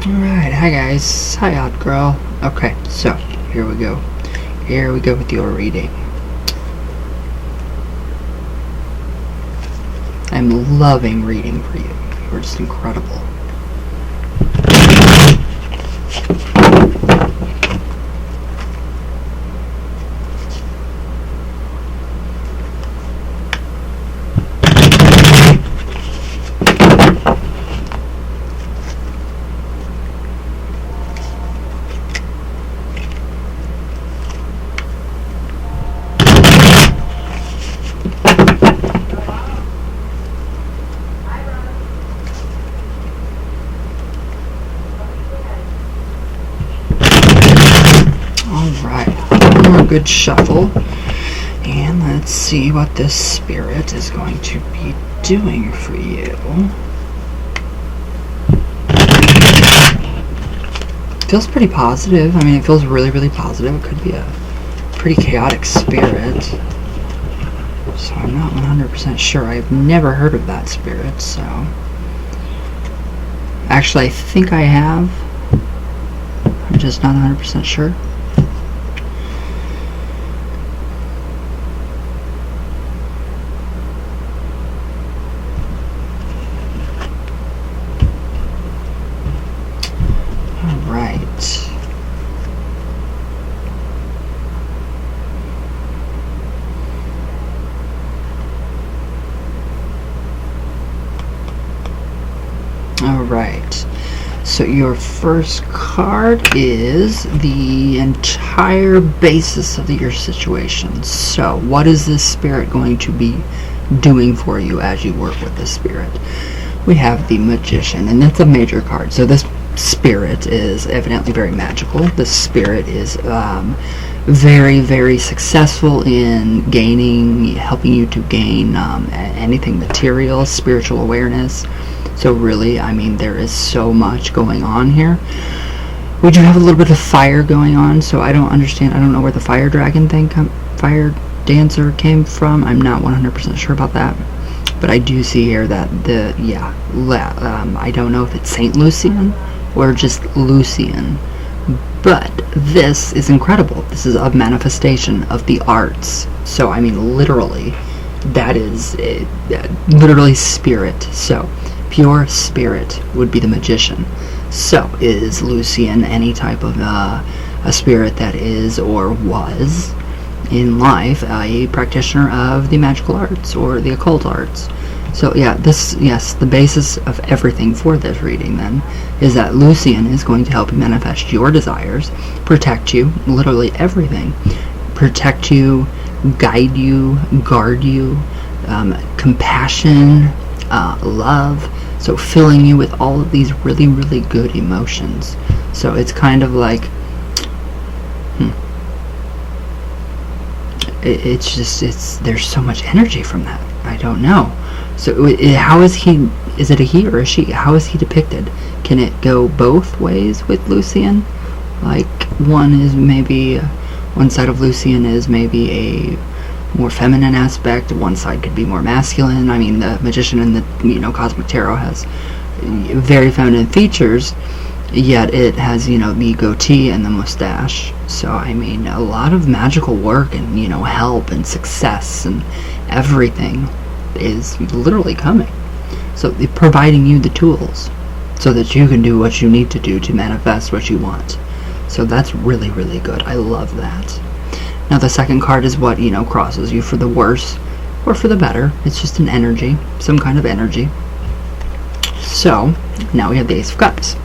Alright, hi guys. Hi OddGirl. Okay, so here we go. Here we go with your reading. I'm loving reading for you. You're just incredible. Alright, one more good shuffle. And let's see what this spirit is going to be doing for you. Feels pretty positive. I mean, it feels really, really positive. It could be a pretty chaotic spirit. So I'm not 100% sure. I've never heard of that spirit, so... Actually, I think I have. I'm just not 100% sure. Alright, so your first card is the entire basis of your situation. So what is this spirit going to be doing for you as you work with this spirit? We have the Magician, and that's a major card. So this spirit is evidently very magical. This spirit is very, very successful in helping you to gain anything material, spiritual awareness. So really, I mean, there is so much going on here. We do have a little bit of fire going on, so I don't know where the fire dragon thing, fire dancer came from. I'm not 100% sure about that. But I do see here that I don't know if it's Saint Lucian or just Lucian. But this is incredible. This is a manifestation of the arts. So, I mean, literally, that is literally spirit. So, pure spirit would be the Magician. So, is Lucian any type of a spirit that is or was in life a practitioner of the magical arts or the occult arts? So yeah, the basis of everything for this reading then is that Lucian is going to help you manifest your desires, protect you, literally everything, protect you, guide you, guard you, compassion, love, so filling you with all of these really, really good emotions. So it's kind of like, there's so much energy from that. I don't know. So how is he, is it a he or a she? How is he depicted? Can it go both ways with Lucian? Like one side of Lucian is maybe a more feminine aspect, one side could be more masculine. I mean, the Magician in the Cosmic Tarot has very feminine features, yet it has the goatee and the mustache. So I mean, a lot of magical work and help and success and everything is literally coming. So they're providing you the tools so that you can do what you need to do to manifest what you want. So that's really, really good. I love that. Now the second card is what crosses you for the worse or for the better. It's just an energy, some kind of energy. So now we have the Ace of Cups.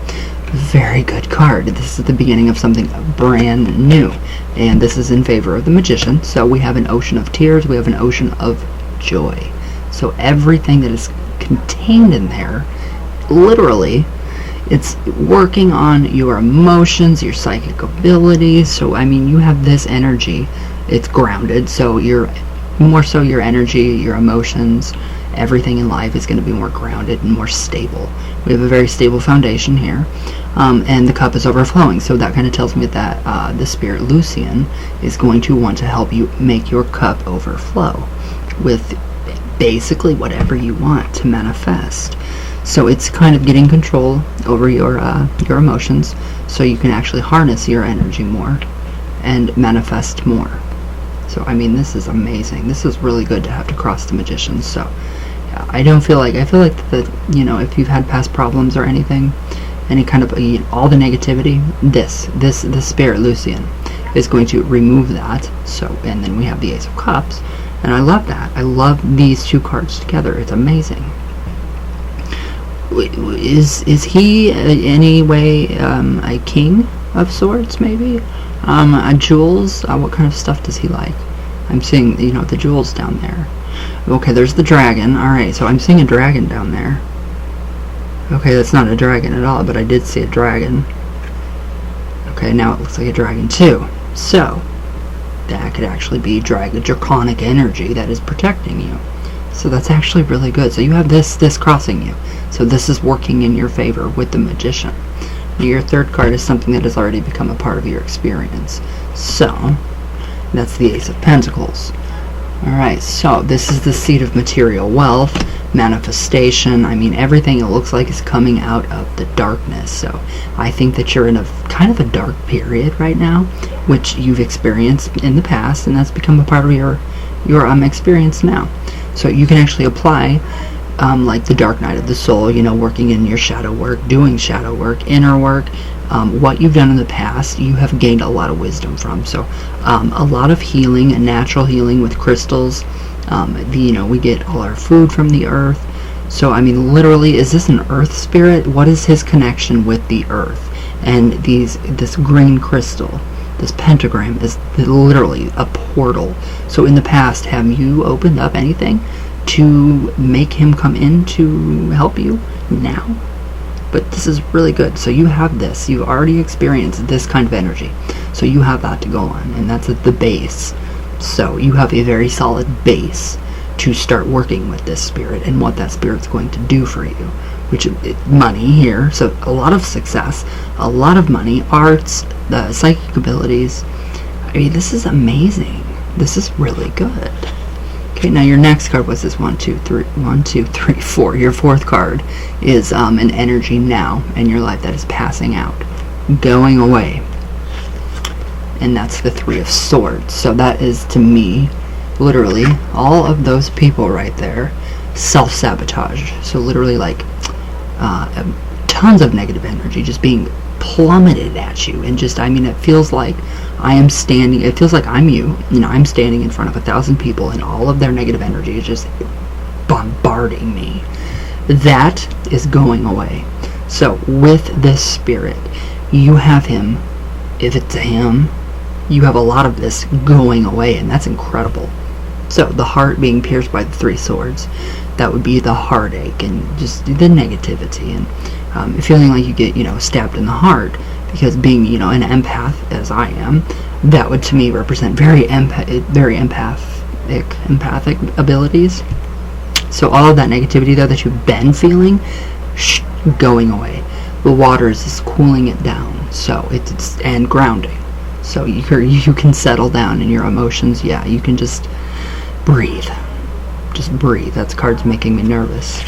Very good card. This is the beginning of something brand new, and this is in favor of the Magician. So we have an ocean of tears, we have an ocean of joy. So everything that is contained in there, literally, it's working on your emotions, your psychic abilities. So I mean, you have this energy, it's grounded, so your energy, your emotions, everything in life is going to be more grounded and more stable. We have a very stable foundation here, and the cup is overflowing. So that kind of tells me that the spirit Lucian is going to want to help you make your cup overflow with basically whatever you want to manifest. So it's kind of getting control over your emotions, so you can actually harness your energy more and manifest more. So I mean, this is amazing. This is really good to have to cross the Magician. So yeah, I feel like that, you know, if you've had past problems or anything, any kind of all the negativity, this spirit Lucian is going to remove that. So, and then we have the Ace of Cups, and I love that. I love these two cards together. It's amazing. Is he any way a king of swords, maybe? Jewels? What kind of stuff does he like? I'm seeing, you know, the jewels down there. Okay, there's the dragon. Alright, so I'm seeing a dragon down there. Okay, that's not a dragon at all, but I did see a dragon. Okay, now it looks like a dragon too. So, that could actually be draconic energy that is protecting you. So that's actually really good. So you have this crossing you. So this is working in your favor with the Magician. Your third card is something that has already become a part of your experience. So, that's the Ace of Pentacles. Alright, so this is the seed of material wealth, manifestation. I mean, everything it looks like is coming out of the darkness. So I think that you're in a kind of a dark period right now, which you've experienced in the past, and that's become a part of your experience now. So you can actually apply like the dark night of the soul, you know, working in your shadow work, doing shadow work, inner work, what you've done in the past, you have gained a lot of wisdom from. So a lot of healing, natural healing with crystals. You know, we get all our food from the earth. So I mean, literally, is this an earth spirit? What is his connection with the earth? And this green crystal, this pentagram, is literally a portal. So in the past, have you opened up anything to make him come in to help you now? But this is really good. So you have this. You've already experienced this kind of energy. So you have that to go on, and that's at the base. So you have a very solid base to start working with this spirit and what that spirit's going to do for you. Which, money here, so a lot of success, a lot of money, arts, the psychic abilities. I mean, this is amazing. This is really good. Okay, now your next card was this 1, 2, 3, 4. Your fourth card is an energy now in your life that is passing out, going away. And that's the 3 of Swords. So that is, to me, literally, all of those people right there, self-sabotage. So literally, like, tons of negative energy just being plummeted at you, and just, I mean, it feels like it feels like I'm you know, I'm standing in front of 1,000 people, and all of their negative energy is just bombarding me. That is going away. So with this spirit, you have him, if it's him, you have a lot of this going away, and that's incredible. So the heart being pierced by the 3 swords, that would be the heartache and just the negativity, and feeling like you get, you know, stabbed in the heart, because being, you know, an empath as I am, that would to me represent very empathic abilities. So all of that negativity though that you've been feeling, going away. The waters is cooling it down. So it's and grounding. So you can settle down in your emotions. Yeah, you can just breathe. Just breathe. That's cards making me nervous.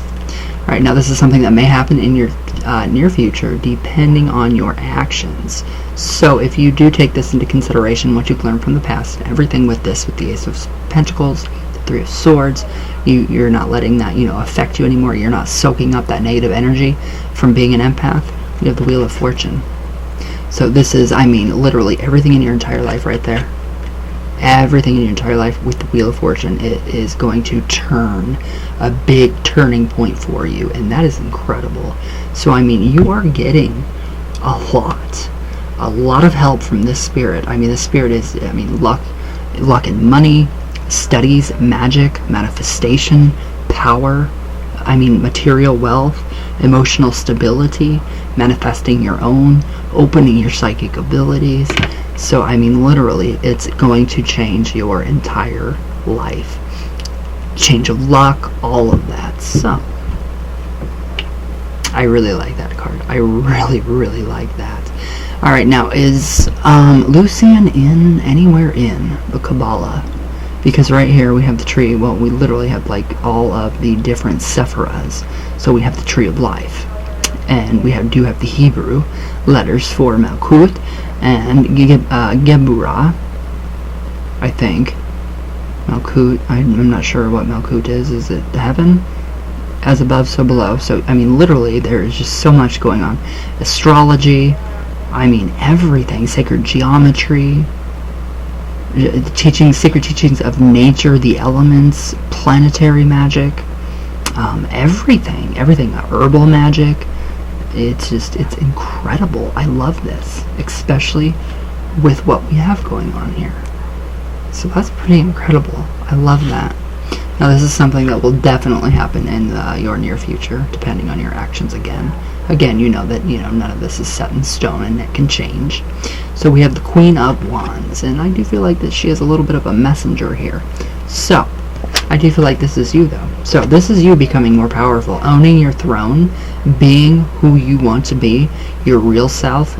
Alright, now this is something that may happen in your near future, depending on your actions. So if you do take this into consideration, what you've learned from the past, everything with this, with the Ace of Pentacles, the 3 of Swords, you're not letting that, you know, affect you anymore. You're not soaking up that negative energy from being an empath. You have the Wheel of Fortune. So this is, I mean, literally everything in your entire life right there. Everything in your entire life with the Wheel of Fortune, it is going to turn, a big turning point for you, and that is incredible. So I mean, you are getting a lot of help from this spirit. I mean, this spirit is, I mean, luck and money, studies, magic, manifestation, power, I mean, material wealth, emotional stability, manifesting your own, opening your psychic abilities. So I mean, literally, it's going to change your entire life. Change of luck, all of that. So I really like that card. I really like that. Alright, now is Lucian anywhere in the Kabbalah? because right here we have the tree. Well, we literally have like all of the different sephiras. So we have the tree of life, and we do have the Hebrew letters for Malkut and Geburah, I think. Malkut, I'm not sure what Malkut is. Is it heaven? As above, so below. So, I mean, literally, there is just so much going on. Astrology, I mean, everything. Sacred geometry, sacred teachings of nature, the elements, planetary magic, everything. Herbal magic. It's incredible. I love this, especially with what we have going on here. So that's pretty incredible. I love that. Now this is something that will definitely happen in your near future, depending on your actions again. Again, you know that none of this is set in stone and it can change. So we have the Queen of Wands, and I do feel like that she is a little bit of a messenger here. So I do feel like this is you though. So this is you becoming more powerful, owning your throne, being who you want to be, your real self.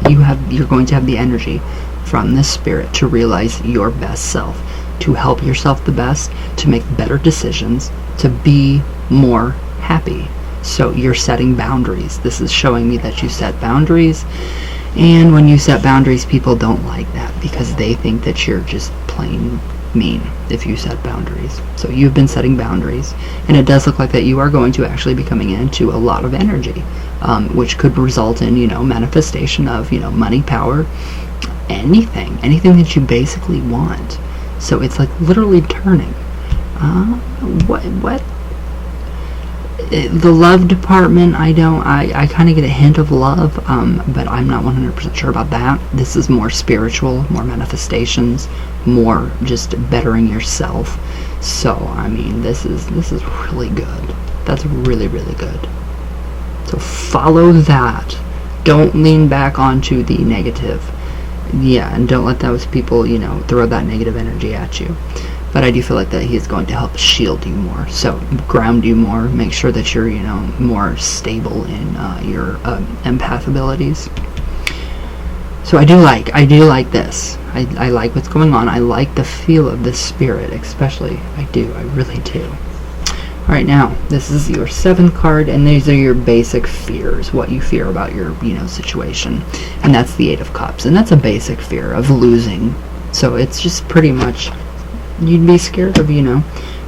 You're going to have the energy from this spirit to realize your best self, to help yourself the best, to make better decisions, to be more happy. So you're setting boundaries. This is showing me that you set boundaries, and when you set boundaries, people don't like that because they think that you're just plain mean if you set boundaries. So you've been setting boundaries, and it does look like that you are going to actually be coming into a lot of energy, which could result in manifestation of money, power, anything that you basically want. So it's like literally turning. What? The love department, I kind of get a hint of love, but I'm not 100% sure about that. This is more spiritual, more manifestations, more just bettering yourself. So, I mean, this is really good. That's really, really good. So follow that. Don't lean back onto the negative. Yeah, and don't let those people, throw that negative energy at you. But I do feel like that he is going to help shield you more. So ground you more. Make sure that you're, more stable in your empath abilities. So I do like this. I like what's going on. I like the feel of this spirit, especially. I really do. Alright, now, this is your 7th card, and these are your basic fears, what you fear about your, situation. And that's the 8 of Cups, and that's a basic fear of losing. So it's just pretty much, you'd be scared of,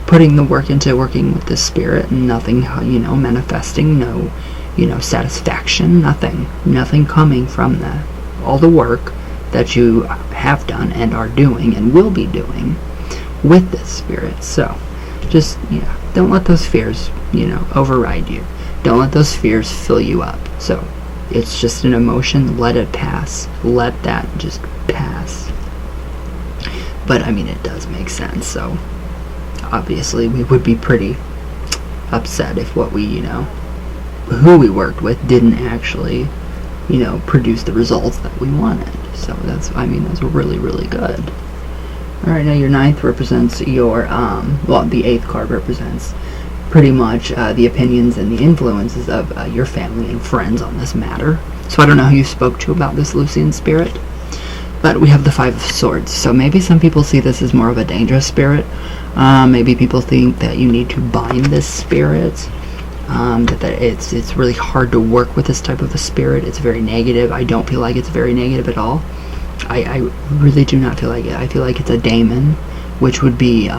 putting the work into working with this spirit, and nothing, manifesting, no, satisfaction, nothing coming from that. All the work that you have done and are doing and will be doing with this spirit. So, just, don't let those fears, override you. Don't let those fears fill you up. So, it's just an emotion. Let it pass. Let that just pass. But, I mean, it does make sense. So, obviously, we would be pretty upset if what we, who we worked with didn't actually, produce the results that we wanted. So, that's really, really good. Alright, now your 9th represents your, the 8th card represents pretty much the opinions and the influences of your family and friends on this matter. So I don't know who you spoke to about this Lucian spirit, but we have the 5 of Swords. So maybe some people see this as more of a dangerous spirit. Maybe people think that you need to bind this spirit, that it's really hard to work with this type of a spirit. It's very negative. I don't feel like it's very negative at all. I really do not feel like it. I feel like it's a daemon, which would be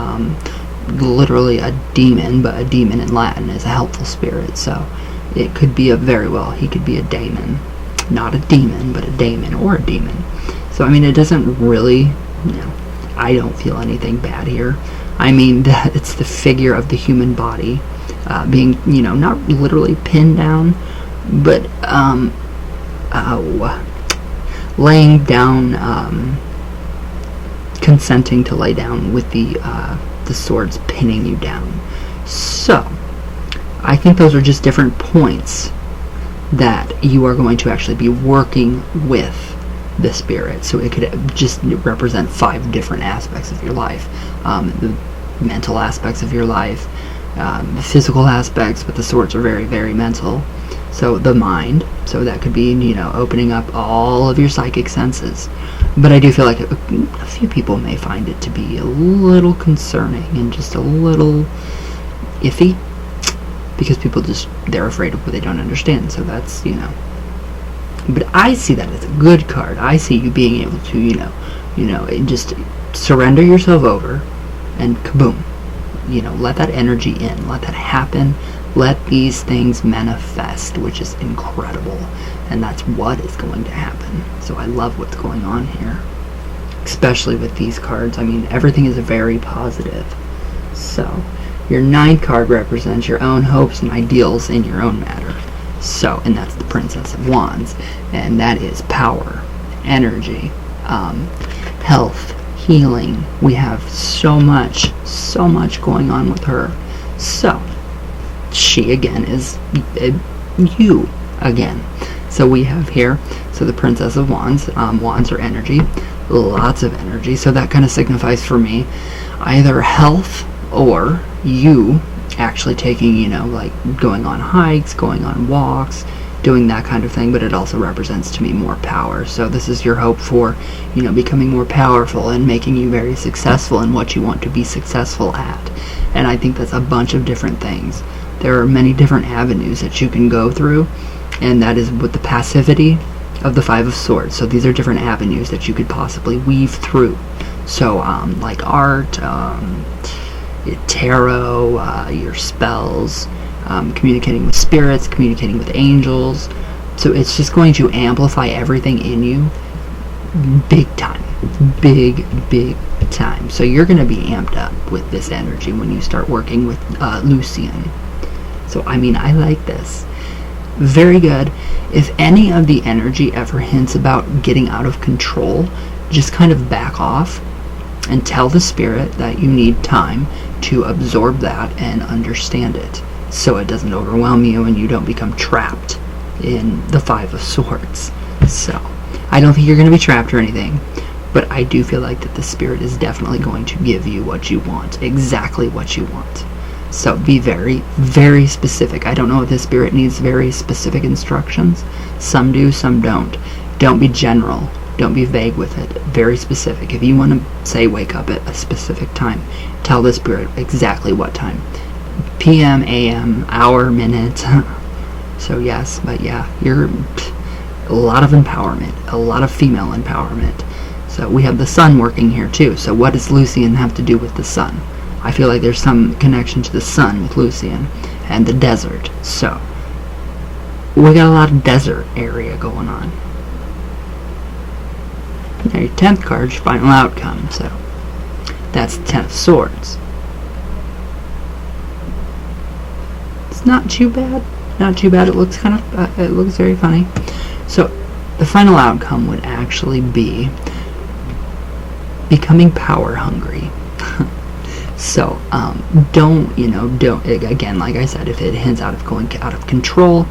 literally a demon, but a demon in Latin is a helpful spirit. So it could be he could be a daemon. Not a demon, but a daemon or a demon. So, I mean, it doesn't really, I don't feel anything bad here. I mean, it's the figure of the human body being, not literally pinned down, but, laying down, consenting to lay down with the swords pinning you down. So, I think those are just different points that you are going to actually be working with the spirit. So it could just represent 5 different aspects of your life. The mental aspects of your life, the physical aspects, but the swords are very, very mental. So the mind, So that could be, opening up all of your psychic senses. But I do feel like a few people may find it to be a little concerning and just a little iffy, because people they're afraid of what they don't understand. So that's, but I see that as a good card. I see you being able to, just surrender yourself over and kaboom, let that energy in, let that happen, let these things manifest, which is incredible. And that's what is going to happen. So I love what's going on here, especially with these cards. I mean, everything is very positive. So your 9th card represents your own hopes and ideals in your own matter. So, and that's the Princess of Wands, and that is power, energy, health, healing. We have so much going on with her. So she again is you again. So we have here, so the Princess of Wands, wands are energy, lots of energy. So that kind of signifies for me either health or you actually taking, like going on hikes, going on walks, doing that kind of thing. But it also represents to me more power. So this is your hope for, becoming more powerful and making you very successful in what you want to be successful at. And I think that's a bunch of different things. There are many different avenues that you can go through, and that is with the passivity of the 5 of Swords. So these are different avenues that you could possibly weave through. So like art, tarot, your spells, communicating with spirits, communicating with angels. So it's just going to amplify everything in you big time. Big time. So you're going to be amped up with this energy when you start working with Lucian. So I mean, I like this. Very good. If any of the energy ever hints about getting out of control, just kind of back off and tell the spirit that you need time to absorb that and understand it, so it doesn't overwhelm you and you don't become trapped in the 5 of Swords. So I don't think you're going to be trapped or anything, but I do feel like that the spirit is definitely going to give you what you want, exactly what you want. So be very, very specific. I don't know if the spirit needs very specific instructions. Some do, some don't. Don't be general. Don't be vague with it. Very specific. If you want to say wake up at a specific time, tell the spirit exactly what time. PM, AM, hour, minute. So yes, but yeah, you're a lot of empowerment, a lot of female empowerment. So we have the sun working here too. So what does Lucian have to do with the sun? I feel like there's some connection to the sun with Lucian and the desert. So we got a lot of desert area going on. Now your 10th card is your final outcome. So that's the 10 of Swords. It's not too bad. Not too bad. It looks kind of, it looks very funny. So the final outcome would actually be becoming power hungry. So don't again, like I said, if it hints out of going out of control,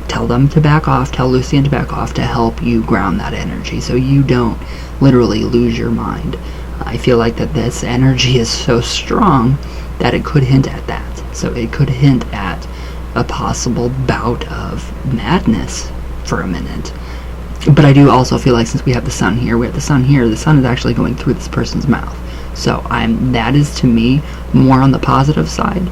tell them to back off, tell Lucian to back off to help you ground that energy so you don't literally lose your mind. I feel like that this energy is so strong that it could hint at that. So it could hint at a possible bout of madness for a minute. But I do also feel like since we have the sun here, the sun is actually going through this person's mouth. So that is to me more on the positive side.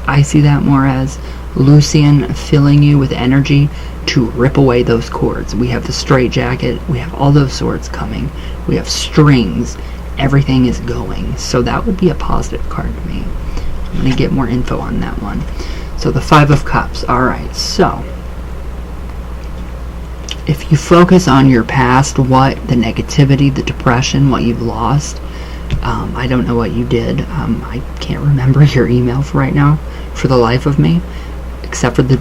I see that more as Lucian filling you with energy to rip away those cords. We have the straitjacket, we have all those swords coming, we have strings, everything is going. So that would be a positive card to me. I'm going to get more info on that one. So the 5 of Cups. Alright, so if you focus on your past, the negativity, the depression, what you've lost, I don't know what you did. I can't remember your email for right now, for the life of me, except for the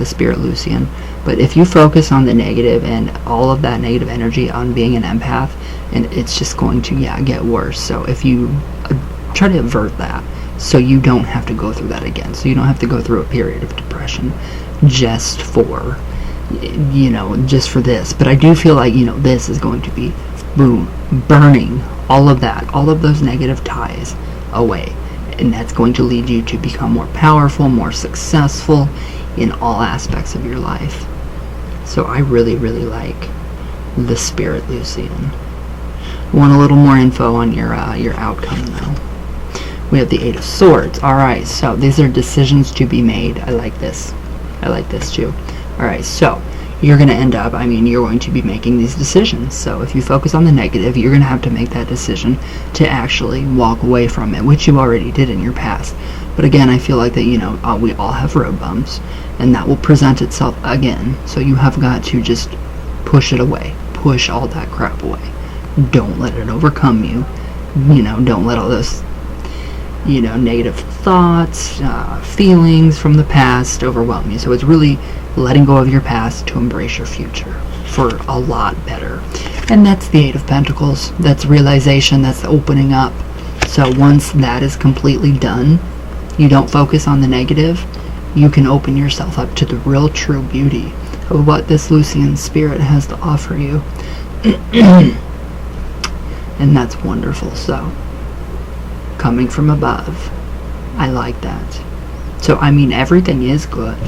spirit Lucian. But if you focus on the negative and all of that negative energy on being an empath, and it's just going to get worse. So if you try to avert that, so you don't have to go through that again. So you don't have to go through a period of depression just for this. But I do feel like this is going to be boom, burning all of those negative ties away, and that's going to lead you to become more powerful, more successful in all aspects of your life. So I really, really like the Spirit, Lucian. Want a little more info on your outcome, though. We have the Eight of Swords. Alright, so these are decisions to be made. I like this. I like this, too. Alright, so you're going to end up, you're going to be making these decisions. So if you focus on the negative, you're going to have to make that decision to actually walk away from it, which you already did in your past. But again, I feel like that, we all have road bumps, and that will present itself again. So you have got to just push it away. Push all that crap away. Don't let it overcome you. Don't let all those, negative thoughts, feelings from the past overwhelm you. So it's really letting go of your past to embrace your future for a lot better. And that's the Eight of Pentacles. That's realization. That's opening up. So once that is completely done, you don't focus on the negative, you can open yourself up to the real true beauty of what this Lucian Spirit has to offer you. And that's wonderful. So coming from above, I like that. So everything is good.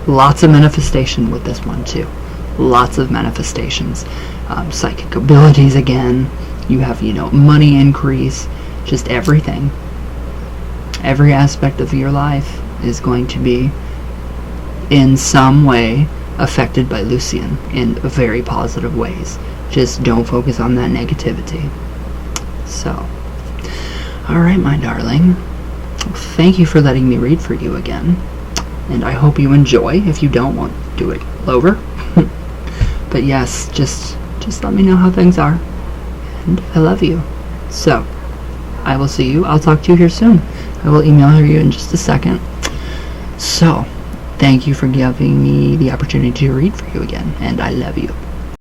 Lots of manifestation with this one too. Lots of manifestations. Psychic abilities again. You have, money increase. Just everything. Every aspect of your life is going to be in some way affected by Lucian in very positive ways. Just don't focus on that negativity. So, alright, my darling. Thank you for letting me read for you again. And I hope you enjoy. If you don't want to do it over. But yes, just let me know how things are. And I love you. So, I will see you. I'll talk to you here soon. I will email you in just a second. So, thank you for giving me the opportunity to read for you again. And I love you.